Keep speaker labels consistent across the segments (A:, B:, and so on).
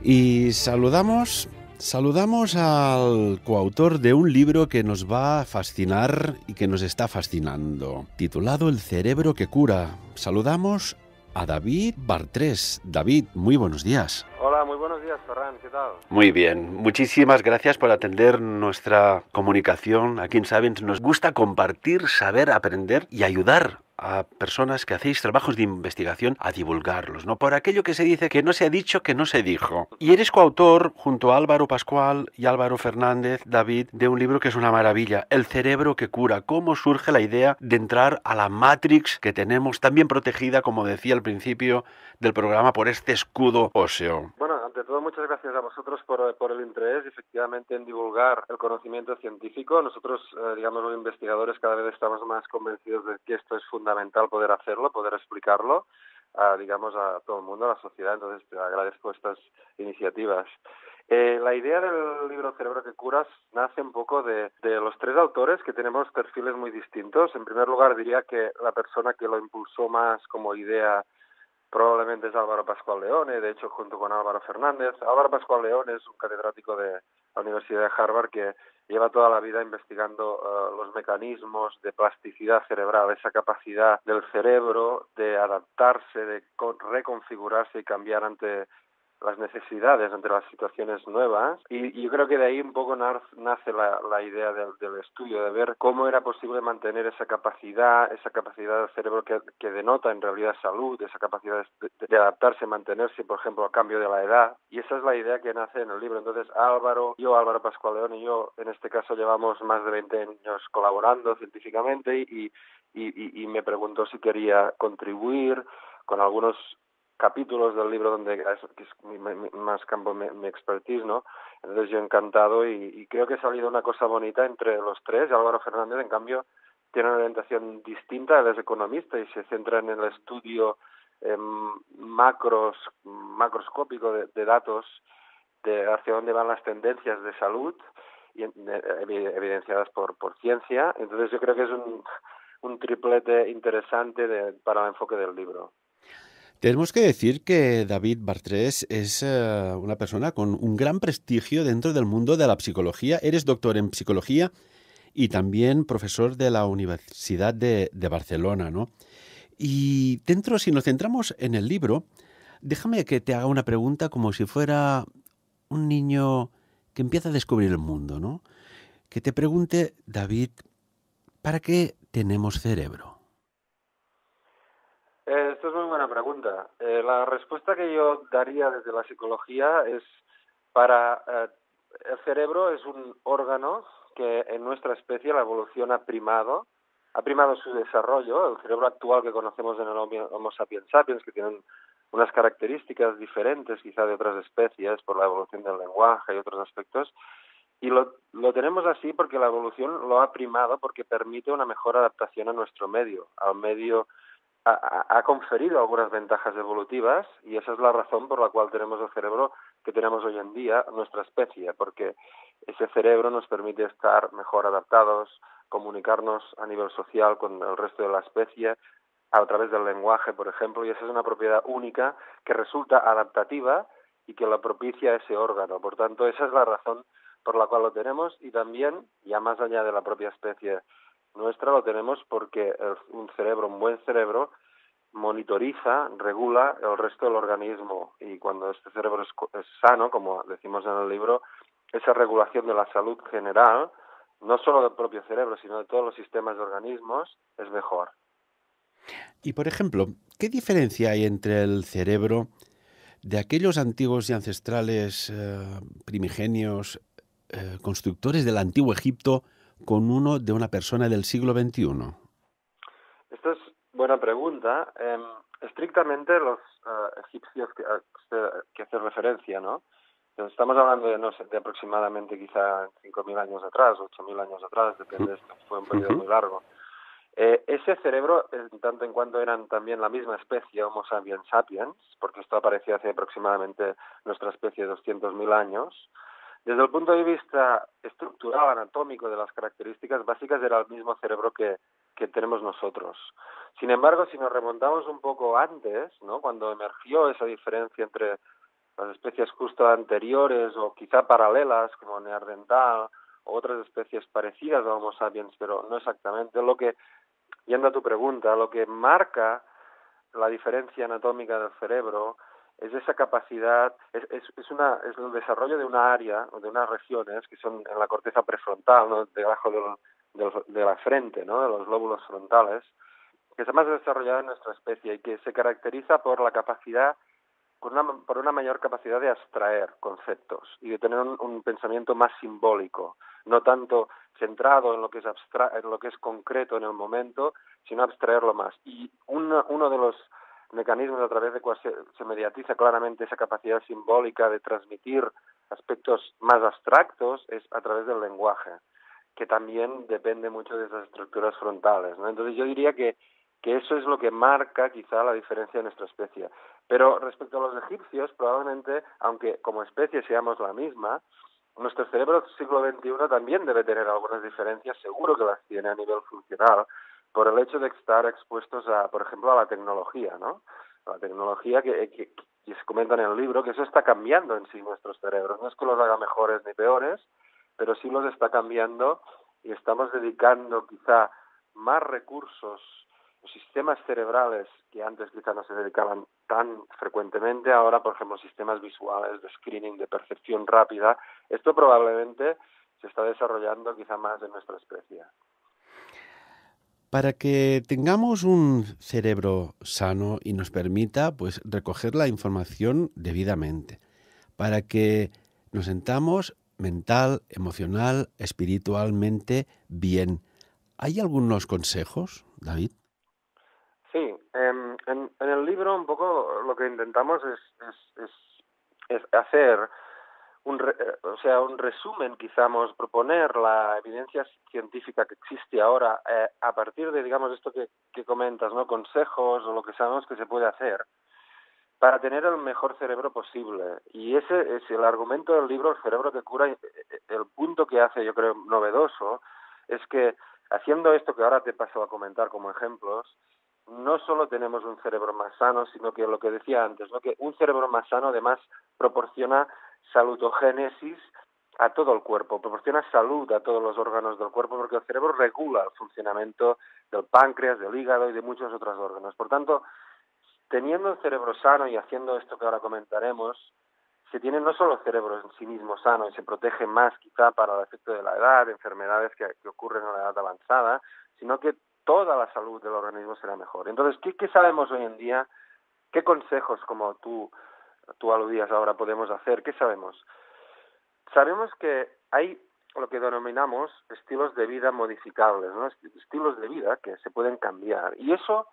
A: Y saludamos al coautor de un libro que nos va a fascinar y que nos está fascinando, titulado El cerebro que cura. Saludamos a David Bartrés. David, muy buenos días.
B: Hola, muy buenos días, Ferran, ¿qué tal?
A: Muy bien, muchísimas gracias por atender nuestra comunicación. Aquí en Sapiens nos gusta compartir, saber, aprender y ayudar a personas que hacéis trabajos de investigación a divulgarlos, ¿no? Por aquello que se dice que no se ha dicho, que no se dijo. Y eres coautor, junto a Álvaro Pascual y Álvaro Fernández, David, de un libro que es una maravilla, El cerebro que cura. ¿Cómo surge la idea de entrar a la Matrix que tenemos tan bien protegida, como decía al principio del programa, por este escudo óseo?
B: Bueno, ante todo, muchas gracias a vosotros por el interés, efectivamente, en divulgar el conocimiento científico. Nosotros, digamos, los investigadores, cada vez estamos más convencidos de que esto es fundamental poder hacerlo, poder explicarlo, digamos, a todo el mundo, a la sociedad. Entonces, te agradezco estas iniciativas. La idea del libro Cerebro que curas nace un poco de los tres autores, que tenemos perfiles muy distintos. En primer lugar, diría que la persona que lo impulsó más como idea probablemente es Álvaro Pascual Leone, de hecho junto con Álvaro Fernández. Álvaro Pascual Leone es un catedrático de la Universidad de Harvard que lleva toda la vida investigando los mecanismos de plasticidad cerebral, esa capacidad del cerebro de adaptarse, de reconfigurarse y cambiar ante las necesidades, ante las situaciones nuevas, y yo creo que de ahí un poco nace la idea del estudio, de ver cómo era posible mantener esa capacidad del cerebro que denota en realidad salud, esa capacidad de adaptarse, mantenerse, por ejemplo, al cambio de la edad, y esa es la idea que nace en el libro. Entonces Álvaro Pascual León y yo, en este caso, llevamos más de 20 años colaborando científicamente y me preguntó si quería contribuir con algunos capítulos del libro donde es más campo mi expertise, ¿no? Entonces yo encantado y creo que ha salido una cosa bonita entre los tres. Álvaro Fernández, en cambio, tiene una orientación distinta, él es economista y se centra en el estudio macroscópico de datos, de hacia dónde van las tendencias de salud y evidenciadas por ciencia. Entonces yo creo que es un triplete interesante para el enfoque del libro.
A: Tenemos que decir que David Bartrés es una persona con un gran prestigio dentro del mundo de la psicología. Eres doctor en psicología y también profesor de la Universidad de Barcelona, ¿no? Y dentro, si nos centramos en el libro, déjame que te haga una pregunta como si fuera un niño que empieza a descubrir el mundo, ¿no? Que te pregunte, David, ¿para qué tenemos cerebro?
B: Esto es muy buena pregunta. La respuesta que yo daría desde la psicología es el cerebro es un órgano que en nuestra especie la evolución ha primado su desarrollo. El cerebro actual que conocemos en el Homo sapiens sapiens, que tienen unas características diferentes quizá de otras especies por la evolución del lenguaje y otros aspectos, y lo tenemos así porque la evolución lo ha primado porque permite una mejor adaptación a nuestro medio, al medio ha conferido algunas ventajas evolutivas y esa es la razón por la cual tenemos el cerebro que tenemos hoy en día, nuestra especie, porque ese cerebro nos permite estar mejor adaptados, comunicarnos a nivel social con el resto de la especie a través del lenguaje, por ejemplo, y esa es una propiedad única que resulta adaptativa y que lo propicia ese órgano. Por tanto, esa es la razón por la cual lo tenemos y también, ya más allá de la propia especie nuestra, lo tenemos porque un buen cerebro, monitoriza, regula el resto del organismo y cuando este cerebro es sano, como decimos en el libro, esa regulación de la salud general, no solo del propio cerebro, sino de todos los sistemas de organismos, es mejor.
A: Y, por ejemplo, ¿qué diferencia hay entre el cerebro de aquellos antiguos y ancestrales primigenios constructores del antiguo Egipto con uno de una persona del siglo XXI?
B: Esta es buena pregunta. Estrictamente los egipcios que hace referencia, ¿no? Estamos hablando de, no sé, de aproximadamente quizá 5.000 años atrás, 8.000 años atrás, depende, esto fue un periodo muy largo. Ese cerebro, en tanto en cuanto eran también la misma especie, Homo sapiens sapiens, porque esto apareció hace aproximadamente nuestra especie 200.000 años, desde el punto de vista estructural, anatómico de las características básicas, era el mismo cerebro que tenemos nosotros. Sin embargo, si nos remontamos un poco antes, ¿no? Cuando emergió esa diferencia entre las especies justo anteriores o quizá paralelas como Neandertal o otras especies parecidas a Homo sapiens, pero no exactamente. Yendo a tu pregunta, lo que marca la diferencia anatómica del cerebro es esa capacidad, es el desarrollo de una área o de unas regiones que son en la corteza prefrontal, ¿no? Debajo de la frente, ¿no? De los lóbulos frontales, que está más desarrollada en nuestra especie y que se caracteriza por la capacidad, por una mayor capacidad de abstraer conceptos y de tener un pensamiento más simbólico, no tanto centrado en lo que es en lo que es concreto en el momento, sino abstraerlo más. Y uno de los mecanismos a través de cual se mediatiza claramente esa capacidad simbólica de transmitir aspectos más abstractos es a través del lenguaje, que también depende mucho de esas estructuras frontales, ¿no? Entonces yo diría que eso es lo que marca quizá la diferencia de nuestra especie. Pero respecto a los egipcios, probablemente, aunque como especie seamos la misma, nuestro cerebro del siglo XXI también debe tener algunas diferencias, seguro que las tiene a nivel funcional, por el hecho de estar expuestos a, por ejemplo, a la tecnología, ¿no? A la tecnología que se comenta en el libro, que eso está cambiando en sí nuestros cerebros. No es que los haga mejores ni peores, pero sí los está cambiando y estamos dedicando quizá más recursos, sistemas cerebrales que antes quizá no se dedicaban tan frecuentemente, ahora, por ejemplo, sistemas visuales de screening, de percepción rápida. Esto probablemente se está desarrollando quizá más en nuestra especie.
A: Para que tengamos un cerebro sano y nos permita pues recoger la información debidamente, para que nos sentamos mental, emocional, espiritualmente bien. ¿Hay algunos consejos, David?
B: Sí, en el libro un poco lo que intentamos es hacer un resumen, quizás proponer la evidencia científica que existe ahora a partir de, digamos, esto que comentas, ¿no? Consejos o lo que sabemos que se puede hacer para tener el mejor cerebro posible. Y ese es el argumento del libro, El cerebro que cura. El punto que hace, yo creo, novedoso, es que haciendo esto que ahora te paso a comentar como ejemplos, no solo tenemos un cerebro más sano, sino que lo que decía antes, ¿no? Que un cerebro más sano además proporciona salutogénesis a todo el cuerpo, proporciona salud a todos los órganos del cuerpo, porque el cerebro regula el funcionamiento del páncreas, del hígado y de muchos otros órganos. Por tanto, teniendo el cerebro sano y haciendo esto que ahora comentaremos, se tiene no solo el cerebro en sí mismo sano y se protege más quizá para el efecto de la edad, enfermedades que ocurren en la edad avanzada, sino que toda la salud del organismo será mejor. Entonces, ¿qué sabemos hoy en día? ¿Qué consejos, como tú aludías ahora, podemos hacer? ¿Qué sabemos? Sabemos que hay lo que denominamos estilos de vida modificables, ¿no? Estilos de vida que se pueden cambiar. Y eso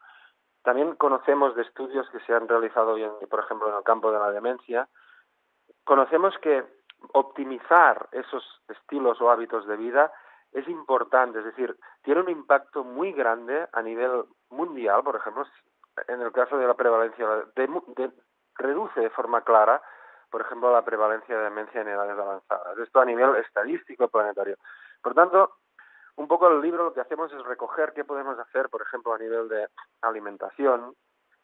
B: también conocemos de estudios que se han realizado hoy por ejemplo, en el campo de la demencia. Conocemos que optimizar esos estilos o hábitos de vida es importante, es decir, tiene un impacto muy grande a nivel mundial, por ejemplo, en el caso de la prevalencia, reduce de forma clara, por ejemplo, la prevalencia de demencia en edades avanzadas. Esto a nivel estadístico planetario. Por tanto, un poco el libro lo que hacemos es recoger qué podemos hacer, por ejemplo, a nivel de alimentación.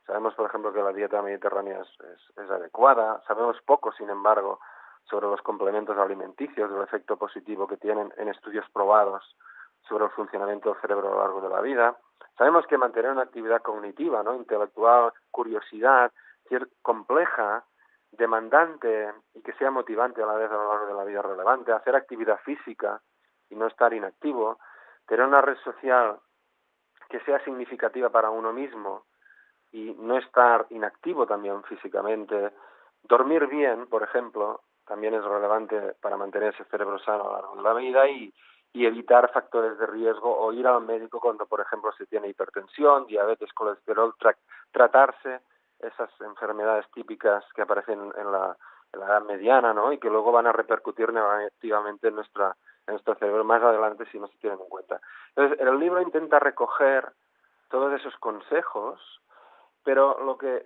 B: Sabemos, por ejemplo, que la dieta mediterránea es adecuada. Sabemos poco, sin embargo, sobre los complementos alimenticios, el efecto positivo que tienen en estudios probados sobre el funcionamiento del cerebro a lo largo de la vida. Sabemos que mantener una actividad cognitiva, ¿no? Intelectual, curiosidad, compleja, demandante y que sea motivante a la vez a lo largo de la vida relevante, hacer actividad física y no estar inactivo, tener una red social que sea significativa para uno mismo y no estar inactivo también físicamente, dormir bien, por ejemplo, también es relevante para mantener ese cerebro sano a lo largo de la vida y evitar factores de riesgo o ir al médico cuando, por ejemplo, se tiene hipertensión, diabetes, colesterol, tratarse esas enfermedades típicas que aparecen en la edad mediana, ¿no? Y que luego van a repercutir negativamente en nuestro cerebro más adelante si no se tienen en cuenta. Entonces, el libro intenta recoger todos esos consejos, pero lo que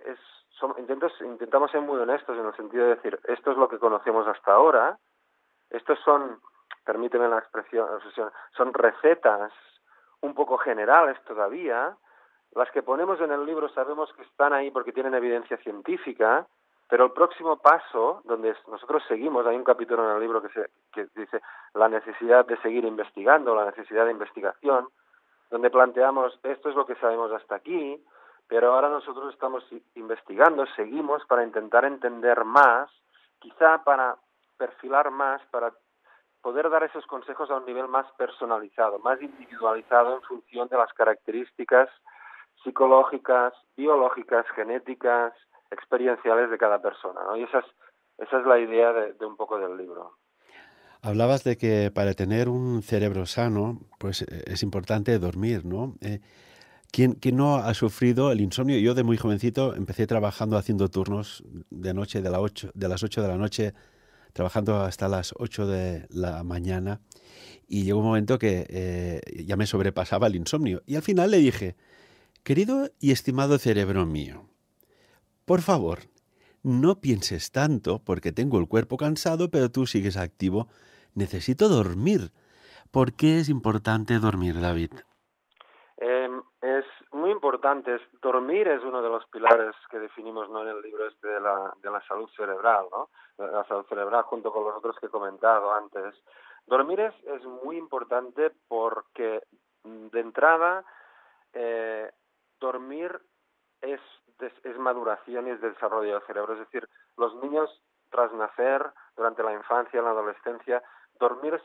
B: intentamos ser muy honestos en el sentido de decir, esto es lo que conocemos hasta ahora, estos son, permíteme la expresión, son recetas un poco generales todavía, las que ponemos en el libro sabemos que están ahí porque tienen evidencia científica, Pero el próximo paso, donde nosotros seguimos, hay un capítulo en el libro que dice la necesidad de seguir investigando, la necesidad de investigación, donde planteamos esto es lo que sabemos hasta aquí, pero ahora nosotros estamos investigando, seguimos para intentar entender más, quizá para perfilar más, para poder dar esos consejos a un nivel más personalizado, más individualizado en función de las características psicológicas, biológicas, genéticas, experienciales de cada persona, ¿no? Y esa es la idea de un poco del libro.
A: Hablabas de que para tener un cerebro sano, pues es importante dormir, ¿no? ¿Quién no ha sufrido el insomnio? Yo de muy jovencito empecé trabajando haciendo turnos de noche de las 8 de la noche, trabajando hasta las 8 de la mañana, y llegó un momento que ya me sobrepasaba el insomnio. Y al final le dije, querido y estimado cerebro mío, por favor, no pienses tanto porque tengo el cuerpo cansado, pero tú sigues activo. Necesito dormir. ¿Por qué es importante dormir, David?
B: Es muy importante. Dormir es uno de los pilares que definimos, ¿no?, en el libro este de la salud cerebral, ¿no? La salud cerebral junto con los otros que he comentado antes. Dormir es muy importante porque, de entrada, dormir es maduración y es desarrollo del cerebro. Es decir, los niños tras nacer, durante la infancia, en la adolescencia, dormir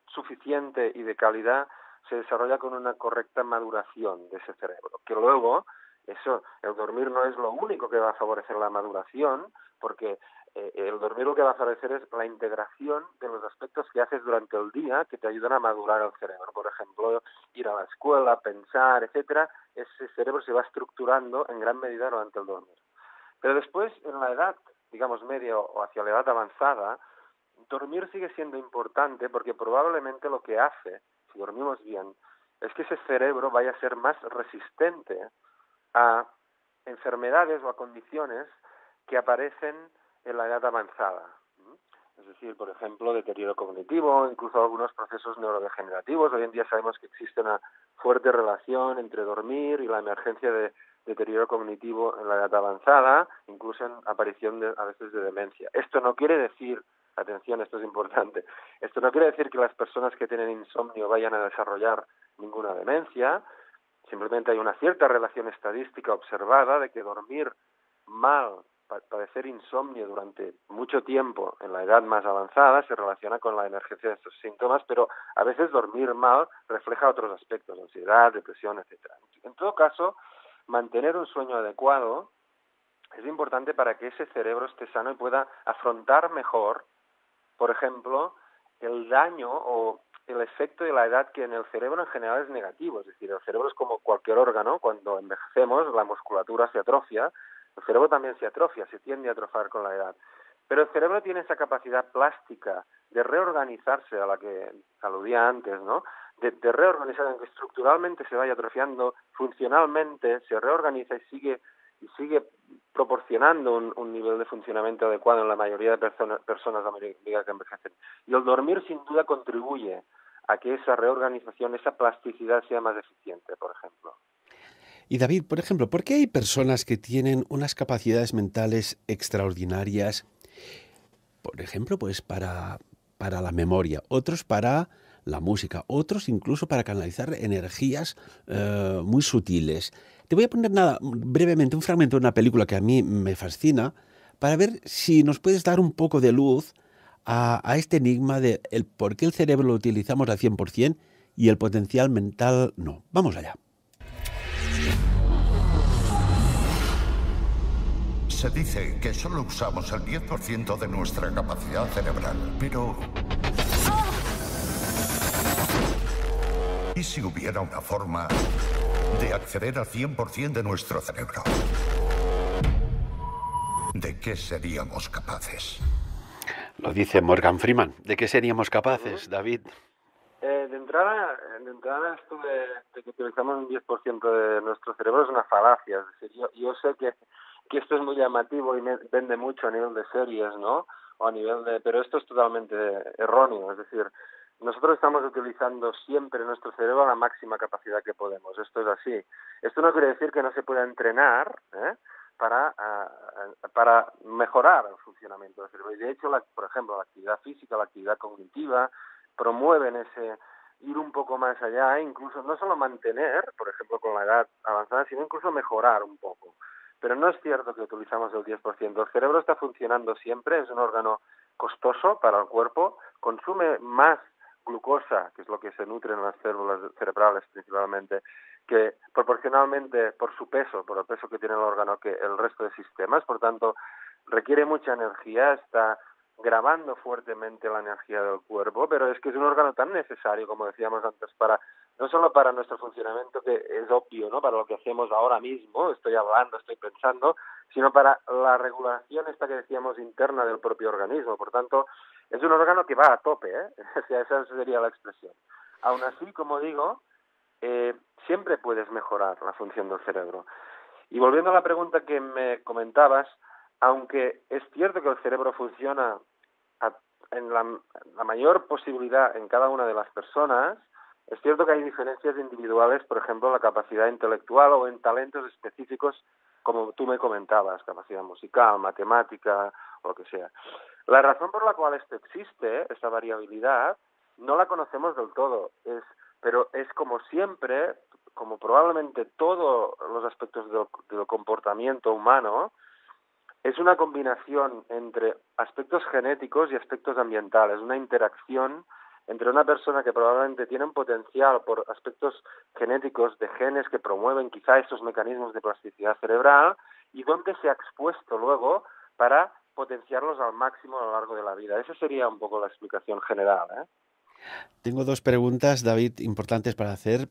B: suficiente y de calidad se desarrolla con una correcta maduración de ese cerebro, que luego, el dormir no es lo único que va a favorecer la maduración, porque el dormir lo que va a favorecer es la integración de los aspectos que haces durante el día que te ayudan a madurar el cerebro. Por ejemplo, ir a la escuela, pensar, etcétera. Ese cerebro se va estructurando en gran medida durante el dormir. Pero después, en la edad, digamos, media o hacia la edad avanzada, dormir sigue siendo importante porque probablemente lo que hace, si dormimos bien, es que ese cerebro vaya a ser más resistente a enfermedades o a condiciones que aparecen en la edad avanzada. Es decir, por ejemplo, deterioro cognitivo, incluso algunos procesos neurodegenerativos. Hoy en día sabemos que existe una fuerte relación entre dormir y la emergencia de deterioro cognitivo en la edad avanzada, incluso en aparición a veces de demencia. Esto no quiere decir, atención, esto es importante, esto no quiere decir que las personas que tienen insomnio vayan a desarrollar ninguna demencia. Simplemente hay una cierta relación estadística observada de que dormir mal, padecer insomnio durante mucho tiempo en la edad más avanzada se relaciona con la emergencia de estos síntomas, pero a veces dormir mal refleja otros aspectos, ansiedad, depresión, etcétera. En todo caso, mantener un sueño adecuado es importante para que ese cerebro esté sano y pueda afrontar mejor, por ejemplo, el daño o el efecto de la edad, que en el cerebro en general es negativo. Es decir, el cerebro es como cualquier órgano. Cuando envejecemos, la musculatura se atrofia, el cerebro también se atrofia, se tiende a atrofiar con la edad. Pero el cerebro tiene esa capacidad plástica de reorganizarse, a la que aludía antes, ¿no? De reorganizar, aunque estructuralmente se vaya atrofiando, funcionalmente se reorganiza y sigue proporcionando un nivel de funcionamiento adecuado en la mayoría de personas a medida que envejecen. Y el dormir sin duda contribuye a que esa reorganización, esa plasticidad sea más eficiente, por ejemplo.
A: Y David, por ejemplo, ¿por qué hay personas que tienen unas capacidades mentales extraordinarias, por ejemplo, pues para la memoria, otros para la música, otros incluso para canalizar energías muy sutiles? Te voy a poner brevemente un fragmento de una película que a mí me fascina para ver si nos puedes dar un poco de luz a este enigma de el por qué el cerebro lo utilizamos al 100% y el potencial mental no. Vamos allá.
C: Se dice que solo usamos el 10% de nuestra capacidad cerebral, pero... ¿y si hubiera una forma de acceder al 100% de nuestro cerebro? ¿De qué seríamos capaces?
A: Lo dice Morgan Freeman. ¿De qué seríamos capaces, David?
B: De entrada esto de que utilizamos un 10% de nuestro cerebro es una falacia. Es decir, yo sé que esto es muy llamativo y vende mucho a nivel de series, ¿no? Pero esto es totalmente erróneo. Es decir, nosotros estamos utilizando siempre nuestro cerebro a la máxima capacidad que podemos. Esto es así. Esto no quiere decir que no se pueda entrenar, ¿eh? para mejorar el funcionamiento del cerebro. Y de hecho, por ejemplo, la actividad física, la actividad cognitiva, promueven ese ir un poco más allá, incluso no solo mantener, por ejemplo, con la edad avanzada, sino incluso mejorar un poco. Pero no es cierto que utilizamos el 10%. El cerebro está funcionando siempre, es un órgano costoso para el cuerpo, consume más glucosa, que es lo que se nutre en las células cerebrales principalmente, que proporcionalmente por su peso, por el peso que tiene el órgano, que el resto de sistemas. Por tanto, requiere mucha energía, está grabando fuertemente la energía del cuerpo, pero es que es un órgano tan necesario, como decíamos antes, para no solo para nuestro funcionamiento, que es obvio, ¿no?, para lo que hacemos ahora mismo, estoy hablando, estoy pensando, sino para la regulación esta que decíamos interna del propio organismo. Por tanto, es un órgano que va a tope, ¿eh? O sea, esa sería la expresión. Aún así, como digo, siempre puedes mejorar la función del cerebro. Y volviendo a la pregunta que me comentabas, aunque es cierto que el cerebro funciona en la mayor posibilidad en cada una de las personas, es cierto que hay diferencias individuales, por ejemplo, la capacidad intelectual o en talentos específicos, como tú me comentabas, capacidad musical, matemática, o lo que sea. La razón por la cual esto existe, esta variabilidad, no la conocemos del todo, pero es como siempre, como probablemente todos los aspectos del comportamiento humano, es una combinación entre aspectos genéticos y aspectos ambientales, una interacción entre una persona que probablemente tiene un potencial por aspectos genéticos de genes que promueven quizá estos mecanismos de plasticidad cerebral y donde se ha expuesto luego para potenciarlos al máximo a lo largo de la vida. Esa sería un poco la explicación general, ¿eh?
A: Tengo dos preguntas, David, importantes para hacer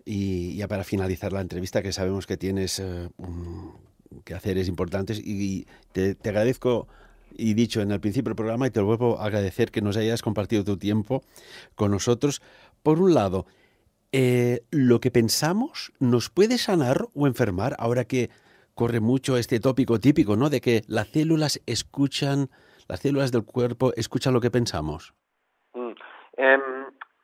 A: y ya para finalizar la entrevista, que sabemos que tienes quehaceres importantes, y te agradezco, y dicho en el principio del programa, y te lo vuelvo a agradecer que nos hayas compartido tu tiempo con nosotros. Por un lado, ¿lo que pensamos nos puede sanar o enfermar? Ahora que corre mucho este tópico típico, ¿no?, de que las células del cuerpo escuchan lo que pensamos.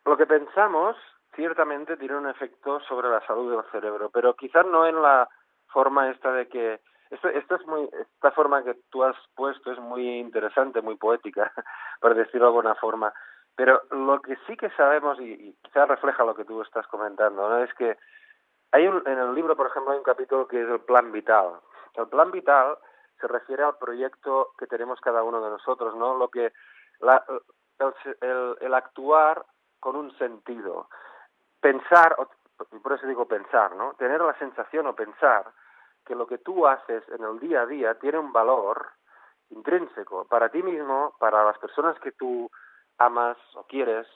B: Lo que pensamos ciertamente tiene un efecto sobre la salud del cerebro, pero quizás no en la forma esta de que esta forma que tú has puesto es muy interesante, muy poética, por decirlo de alguna forma. Pero lo que sí que sabemos, y quizás refleja lo que tú estás comentando, ¿no?, es que en el libro, por ejemplo, hay un capítulo que es el plan vital. El plan vital se refiere al proyecto que tenemos cada uno de nosotros, ¿no? El actuar con un sentido. Pensar, y por eso digo pensar, ¿no? Tener la sensación o pensar que lo que tú haces en el día a día tiene un valor intrínseco para ti mismo, para las personas que tú amas o quieres,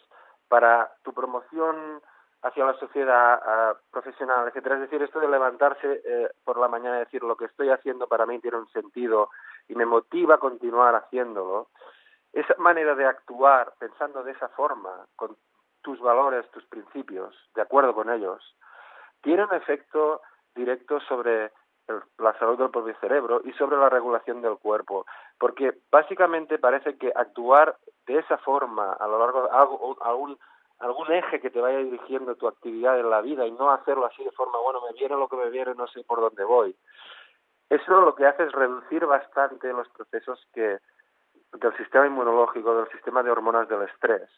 B: para tu promoción hacia la sociedad profesional, etcétera. Es decir, esto de levantarse por la mañana y decir lo que estoy haciendo para mí tiene un sentido y me motiva a continuar haciéndolo. Esa manera de actuar pensando de esa forma, con tus valores, tus principios, de acuerdo con ellos, tiene un efecto directo sobre la salud del propio cerebro y sobre la regulación del cuerpo, porque básicamente parece que actuar de esa forma a lo largo de algún eje que te vaya dirigiendo tu actividad en la vida y no hacerlo así de forma, bueno, me viene lo que me viene, no sé por dónde voy. Eso lo que hace es reducir bastante los procesos del sistema inmunológico, del sistema de hormonas del estrés,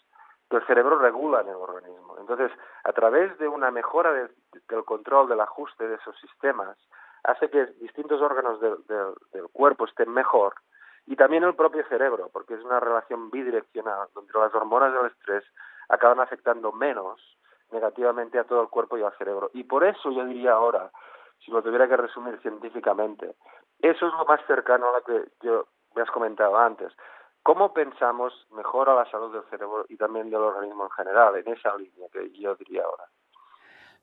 B: que el cerebro regula en el organismo. Entonces, a través de una mejora del control, del ajuste de esos sistemas, hace que distintos órganos del cuerpo estén mejor, y también el propio cerebro, porque es una relación bidireccional, donde las hormonas del estrés acaban afectando menos negativamente a todo el cuerpo y al cerebro. Y por eso yo diría ahora, si lo tuviera que resumir científicamente, eso es lo más cercano a lo que me has comentado antes. ¿Cómo pensamos mejora la salud del cerebro y también del organismo en general? En esa línea que yo diría ahora.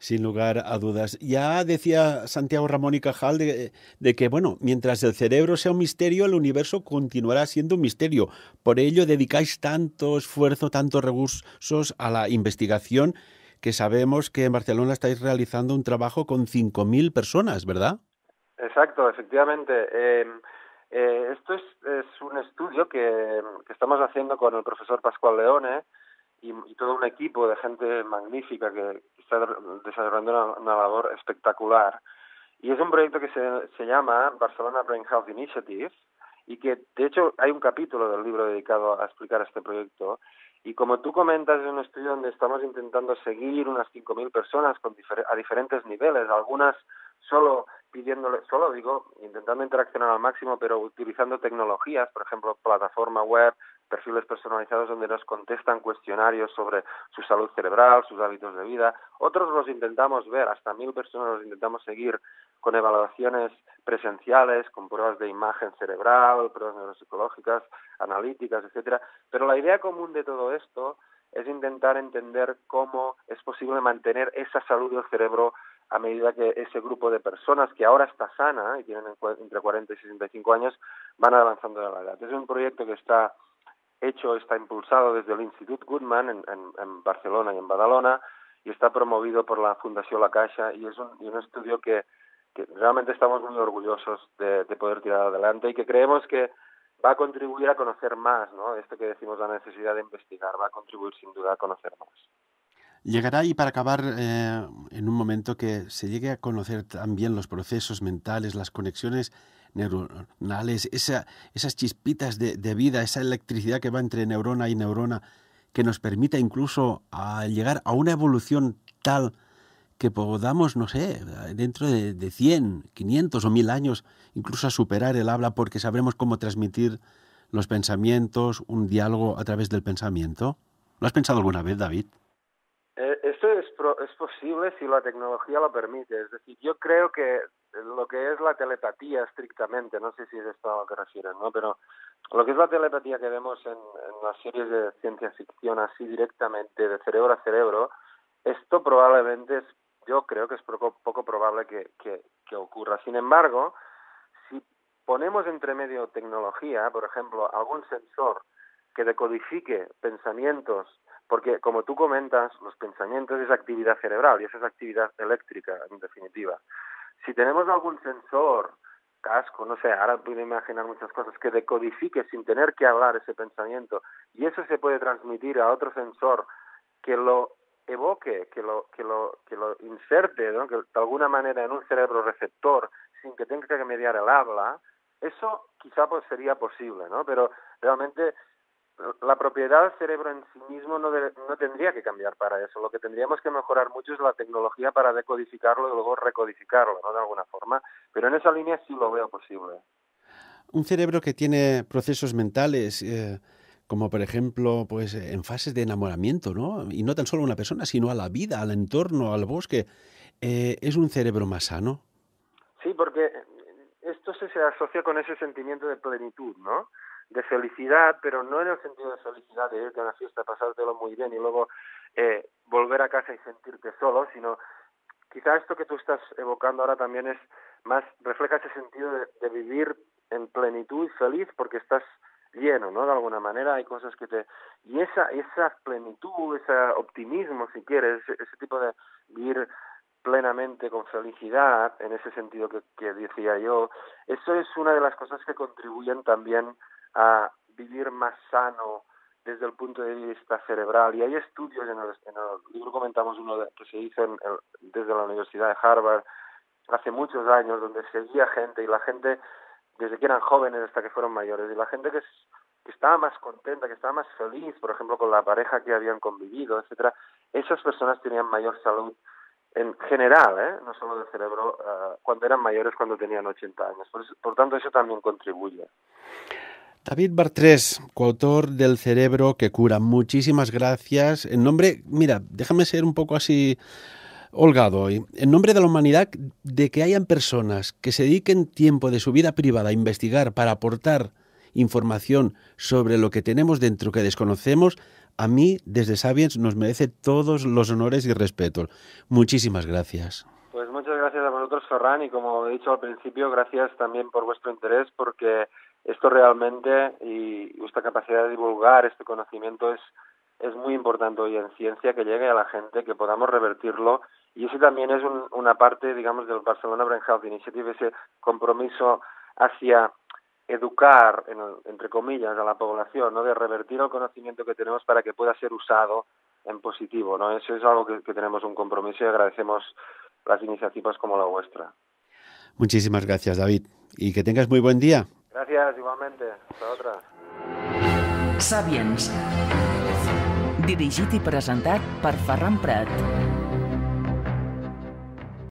A: Sin lugar a dudas. Ya decía Santiago Ramón y Cajal de que, bueno, mientras el cerebro sea un misterio, el universo continuará siendo un misterio. Por ello dedicáis tanto esfuerzo, tantos recursos a la investigación, que sabemos que en Barcelona estáis realizando un trabajo con 5.000 personas, ¿verdad?
B: Exacto, efectivamente. Esto es un estudio que estamos haciendo con el profesor Pascual Leone y todo un equipo de gente magnífica que está desarrollando una labor espectacular. Y es un proyecto que se llama Barcelona Brain Health Initiative y que, de hecho, hay un capítulo del libro dedicado a explicar este proyecto. Y como tú comentas, es un estudio donde estamos intentando seguir unas 5.000 personas a diferentes niveles, algunas intentando interaccionar al máximo, pero utilizando tecnologías, por ejemplo, plataforma web, perfiles personalizados donde nos contestan cuestionarios sobre su salud cerebral, sus hábitos de vida. Otros los intentamos ver, hasta 1.000 personas los intentamos seguir con evaluaciones presenciales, con pruebas de imagen cerebral, pruebas neuropsicológicas, analíticas, etcétera. Pero la idea común de todo esto es intentar entender cómo es posible mantener esa salud del cerebro a medida que ese grupo de personas que ahora está sana y tienen entre 40 y 65 años van avanzando de la edad. Es un proyecto que está impulsado desde el Institut Guttmann en Barcelona y en Badalona y está promovido por la Fundació La Caixa y es un estudio que realmente estamos muy orgullosos de poder tirar adelante y que creemos que va a contribuir a conocer más, ¿no? Esto que decimos, la necesidad de investigar, va a contribuir sin duda a conocer más.
A: Llegará, y para acabar, en un momento que se llegue a conocer también los procesos mentales, las conexiones neuronales, esas chispitas de vida, esa electricidad que va entre neurona y neurona, que nos permita incluso llegar a una evolución tal que podamos, no sé, dentro de 100, 500 o 1000 años, incluso a superar el habla porque sabremos cómo transmitir los pensamientos, un diálogo a través del pensamiento. ¿Lo has pensado alguna vez, David?
B: Esto es posible si la tecnología lo permite. Es decir, yo creo que lo que es la telepatía estrictamente, no sé si es esto a lo que refieres, ¿no? Pero lo que es la telepatía que vemos en las series de ciencia ficción así directamente, de cerebro a cerebro, esto probablemente yo creo que es poco probable que ocurra. Sin embargo, si ponemos entre medio tecnología, por ejemplo, algún sensor que decodifique pensamientos, porque como tú comentas, los pensamientos es actividad cerebral y esa es actividad eléctrica, en definitiva. Si tenemos algún sensor, casco, no sé, ahora puedo imaginar muchas cosas, que decodifique sin tener que hablar ese pensamiento y eso se puede transmitir a otro sensor que lo evoque, que lo inserte, ¿no? Que de alguna manera en un cerebro receptor sin que tenga que mediar el habla, eso quizá pues sería posible, ¿no? Pero realmente la propiedad del cerebro en sí mismo no tendría que cambiar para eso. Lo que tendríamos que mejorar mucho es la tecnología para decodificarlo y luego recodificarlo, ¿no? De alguna forma. Pero en esa línea sí lo veo posible.
A: Un cerebro que tiene procesos mentales, como por ejemplo, pues en fases de enamoramiento, ¿no? Y no tan solo a una persona, sino a la vida, al entorno, al bosque. ¿Es un cerebro más sano?
B: Sí, porque esto se asocia con ese sentimiento de plenitud, ¿no? De felicidad, pero no en el sentido de felicidad de irte a una fiesta, pasártelo muy bien y luego volver a casa y sentirte solo, sino quizá esto que tú estás evocando ahora también refleja ese sentido de vivir en plenitud y feliz porque estás lleno, ¿no? De alguna manera hay cosas y esa plenitud, ese optimismo, si quieres, ese tipo de vivir plenamente con felicidad, en ese sentido que decía yo, eso es una de las cosas que contribuyen también a vivir más sano desde el punto de vista cerebral. Y hay estudios, en el libro comentamos uno que se hizo desde la Universidad de Harvard hace muchos años, donde seguía gente, y la gente, desde que eran jóvenes hasta que fueron mayores, y la gente que estaba más contenta, que estaba más feliz, por ejemplo, con la pareja que habían convivido, etcétera, esas personas tenían mayor salud en general, no solo del cerebro, cuando eran mayores, cuando tenían 80 años. Por tanto, eso también contribuye.
A: David Bartrés, coautor del Cerebro que cura. Muchísimas gracias. En nombre, mira, déjame ser un poco así holgado hoy. En nombre de la humanidad, de que hayan personas que se dediquen tiempo de su vida privada a investigar para aportar información sobre lo que tenemos dentro que desconocemos, a mí, desde Sapiens, nos merece todos los honores y respetos. Muchísimas gracias.
B: Pues muchas gracias a vosotros, Ferran, y como he dicho al principio, gracias también por vuestro interés, porque esto realmente y vuestra capacidad de divulgar este conocimiento es muy importante hoy en ciencia, que llegue a la gente, que podamos revertirlo, y eso también es una parte, digamos, del Barcelona Brain Health Initiative, ese compromiso hacia educar, entre comillas, a la población, ¿no? De revertir el conocimiento que tenemos para que pueda ser usado en positivo, ¿no? Eso es algo que tenemos un compromiso y agradecemos las iniciativas como la vuestra.
A: Muchísimas gracias, David, y que tengas muy buen día.
B: Gracias, igualmente. Hasta otra.
D: Sapiens. Dirigit i presentat per Ferran Prat.